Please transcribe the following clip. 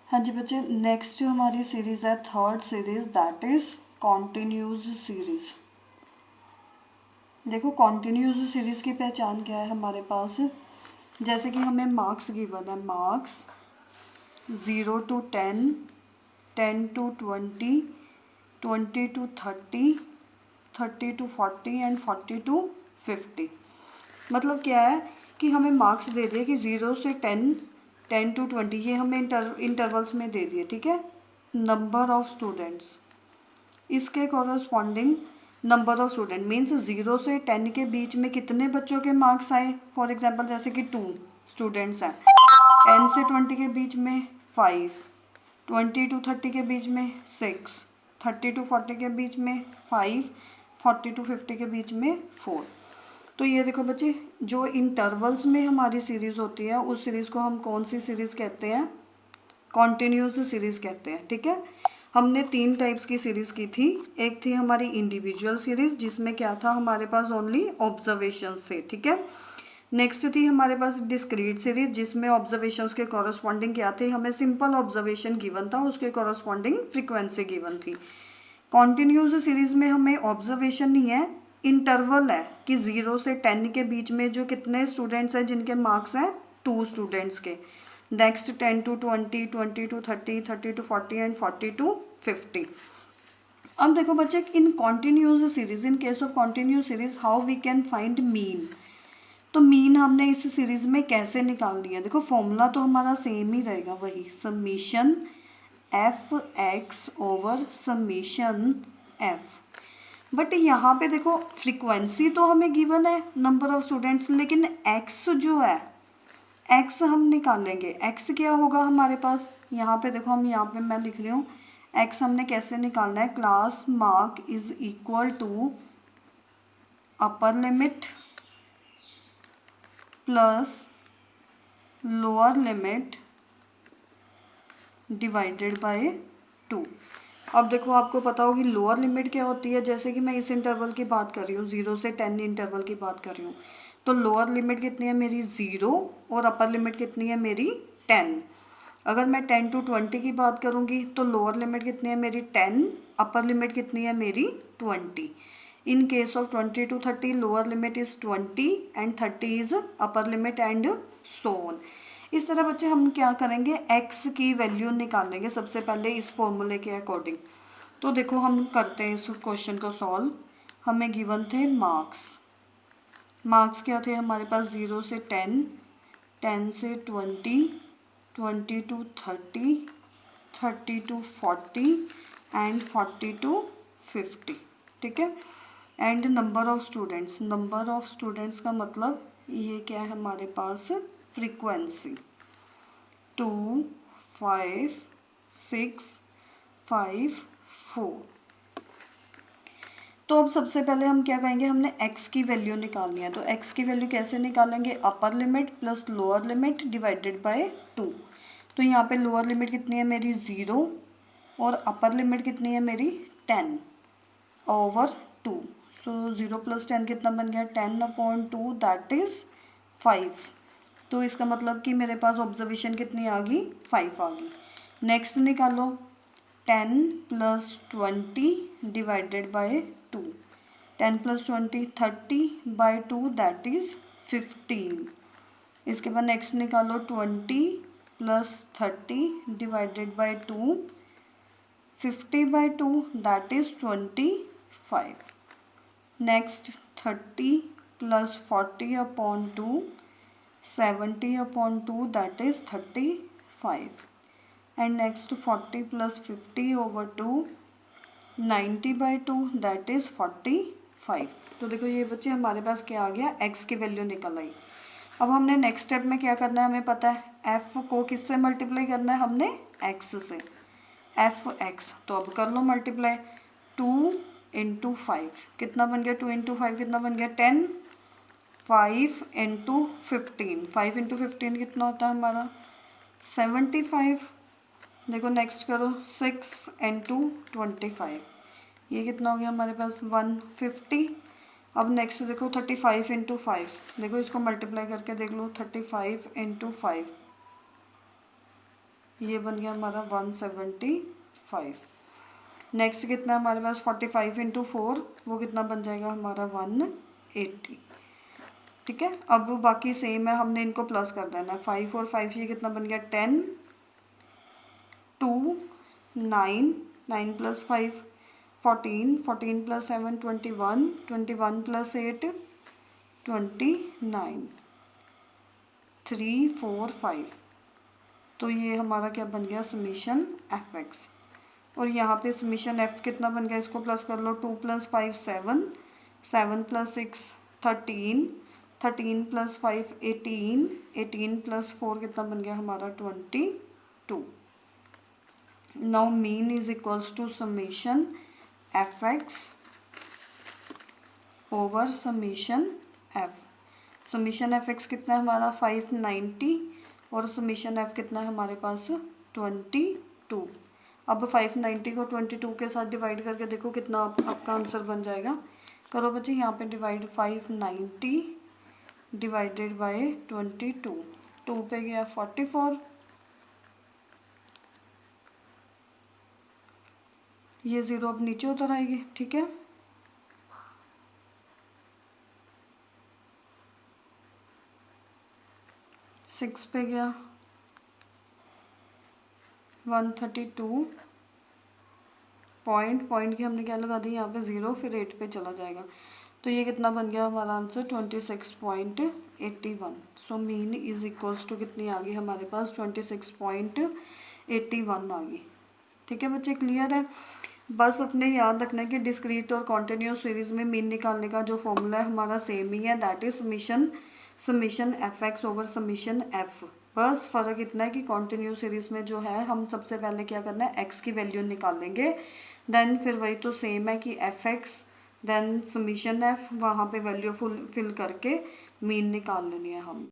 हाँ जी बच्चे, नेक्स्ट जो हमारी सीरीज़ है third series, that is continues series. देखो कॉन्टिन्यूज सीरीज़ की पहचान क्या है हमारे पास, जैसे कि हमें मार्क्स गिवन है, marks 0 to 10, 10 to 20, 20 to 30, 30 to 40 and 40 to 50। मतलब क्या है कि हमें मार्क्स दे दिए कि 0 से 10, 10 to 20, ये हमें इंटरवल्स में दे दिए, ठीक है। नंबर ऑफ स्टूडेंट्स, इसके corresponding number of student means 0 से 10 के बीच में कितने बच्चों के मार्क्स आए। फॉर एग्जांपल जैसे कि 2 स्टूडेंट्स हैं, 10 से 20 के बीच में 5, 20 to 30 के बीच में 6, 30 to 40 के बीच में 5, 40 to 50 के बीच में 4। तो ये देखो बच्चे, जो इंटरवल्स में हमारी सीरीज़ होती है उस सीरीज़ को हम कौन सी सीरीज़ कहते हैं, कॉन्टिन्यूस सीरीज़ कहते हैं, ठीक है। हमने 3 टाइप्स की सीरीज़ की थी। एक थी हमारी इंडिविजुअल सीरीज़ जिसमें क्या था, हमारे पास ओनली ऑब्जर्वेशंस थे, ठीक है। नेक्स्ट थी हमारे पास डिस्क्रीट सीरीज जिसमें ऑब्जर्वेशंस के कॉरस्पॉन्डिंग क्या थे, हमें सिंपल ऑब्जर्वेशन गिवन था, उसके कॉरस्पॉन्डिंग फ्रीक्वेंसी गिवन थी। कॉन्टिन्यूस सीरीज में हमें ऑब्जर्वेशन नहीं है, इंटरवल है कि 0 से 10 के बीच में जो कितने स्टूडेंट्स हैं जिनके मार्क्स हैं 2 स्टूडेंट्स के। Next 10 to 20, 20 to 30, 30 to 40 and 40 to 50। अब देखो बच्चे, in continuous series, in case of continuous series how we can find mean. तो मीन हमने इस सीरीज में कैसे निकाल दिया, देखो फॉर्मूला तो हमारा सेम ही रहेगा, वही summation f x over summation F. But यहाँ पे देखो फ्रीक्वेंसी तो हमें गिवन है नंबर ऑफ स्टूडेंट्स, लेकिन एक्स जो है, एक्स हम निकालेंगे। एक्स क्या होगा हमारे पास, यहाँ पे देखो, हम यहाँ पे मैं लिख रही हूँ एक्स हमने कैसे निकालना है, class mark is equal to upper limit plus lower limit divided by 2। अब देखो आपको पता होगी लोअर लिमिट क्या होती है, जैसे कि मैं इस इंटरवल की बात कर रही हूँ, 0 से 10 इंटरवल की बात कर रही हूँ, तो लोअर लिमिट कितनी है मेरी 0 और अपर लिमिट कितनी है मेरी 10। अगर मैं 10 to 20 की बात करूँगी तो लोअर लिमिट कितनी है मेरी 10, अपर लिमिट कितनी है मेरी 20। इन case of 20 to 30 lower limit is 20 and 30 is upper limit and so on. इस तरह बच्चे हम क्या करेंगे, x की वैल्यू निकालेंगे सबसे पहले इस फॉर्मूले के अकॉर्डिंग। तो देखो हम करते हैं इस क्वेश्चन को सॉल्व। हमें गिवन थे मार्क्स, मार्क्स क्या थे हमारे पास 0 से 10, 10 से 20, 20 to 30, 30 to 40 एंड 40 to 50, ठीक है। And number of students, number of students का मतलब ये क्या है हमारे पास, फ्रीक्वेंसी 2, 5, 6, 5, 4। तो अब सबसे पहले हम क्या कहेंगे, हमने x की वैल्यू निकालनी है। तो x की वैल्यू कैसे निकालेंगे, अपर limit plus lower limit divided by 2। तो यहाँ पे लोअर लिमिट कितनी है मेरी 0 और अपर लिमिट कितनी है मेरी 10 ओवर 2। सो 0 + 10 कितना बन गया, 10/2 दैट इज़ 5। तो इसका मतलब कि मेरे पास ऑब्जर्वेशन कितनी आ गई, 5 आ गई। नेक्स्ट निकालो 10 + 20 डिवाइडेड बाय 2, 10 + 20 30/2 दैट इज़ 15। इसके बाद नेक्स्ट निकालो 20 + 30 divided by 2, 50/2 that is 25। Next 30 + 40/2, 70/2 that is 35। And next 40 + 50/2, 90/2 that is 45। तो देखो ये बच्चे हमारे पास क्या आ गया, x की वैल्यू निकल आई। अब हमने नेक्स्ट स्टेप में क्या करना है, हमें पता है f को किससे मल्टीप्लाई करना है, हमने x से, f(x). तो अब कर लो मल्टीप्लाई, 2 × 5 कितना बन गया, 2 × 5 कितना बन गया 10, 5 × 15, 5 × 15 कितना होता है हमारा 75। देखो नेक्स्ट करो 6 × 25, ये कितना हो गया हमारे पास 150। अब नेक्स्ट देखो 35 × 5, देखो इसको मल्टीप्लाई करके देख लो, 35 × 5 ये बन गया हमारा 175। नेक्स्ट कितना है हमारे पास 45 इंटू 4, वो कितना बन जाएगा हमारा 180। ठीक है, अब बाकी सेम है, हमने इनको प्लस कर देना है। 5 और 5 ये कितना बन गया 10, 2 9, 9 प्लस 5 14, 14 प्लस 7 21, 21 प्लस 8 29, 3 4 5। तो ये हमारा क्या बन गया समीशन एफ एक्स। और यहाँ पे समीशन एफ कितना बन गया, इसको प्लस कर लो। 2 प्लस 5 7, 7 प्लस 6 13, 13 प्लस 5 18, 18 प्लस 4 कितना बन गया हमारा 22। Now mean is equals to summation f x over summation f. Summation f x कितना है हमारा 590 और समीशन एफ कितना है हमारे पास 22। अब 590 को 22 के साथ डिवाइड करके देखो कितना आपका आंसर बन जाएगा। करो बच्चे यहाँ पे डिवाइड, 590 डिवाइडेड बाय 22, 2 पे गया 44, ये 0 अब नीचे उतर आएगी। ठीक है, सिक्स पे गया 132, पॉइंट की हमने क्या लगा दी यहाँ पे 0, फिर 8 पे चला जाएगा। तो ये कितना बन गया हमारा answer 26.81। So mean is equals to कितनी आ गई हमारे पास 26.81 आ गई। ठीक है बच्चे, क्लियर है। बस अपने याद रखना है कि डिस्क्रीट और कॉन्टिन्यूस सीरीज में मीन निकालने का जो फॉर्मूला है हमारा सेम ही है, that is summation f x over summation F. बस फ़र्क इतना है कि कॉन्टिन्यूस सीरीज में जो है हम सबसे पहले क्या करना है, एक्स की वैल्यू निकालेंगे, देन फिर वही तो सेम है कि f x then summation f, वहाँ पे वैल्यू फिल करके मीन निकाल लेनी है हम।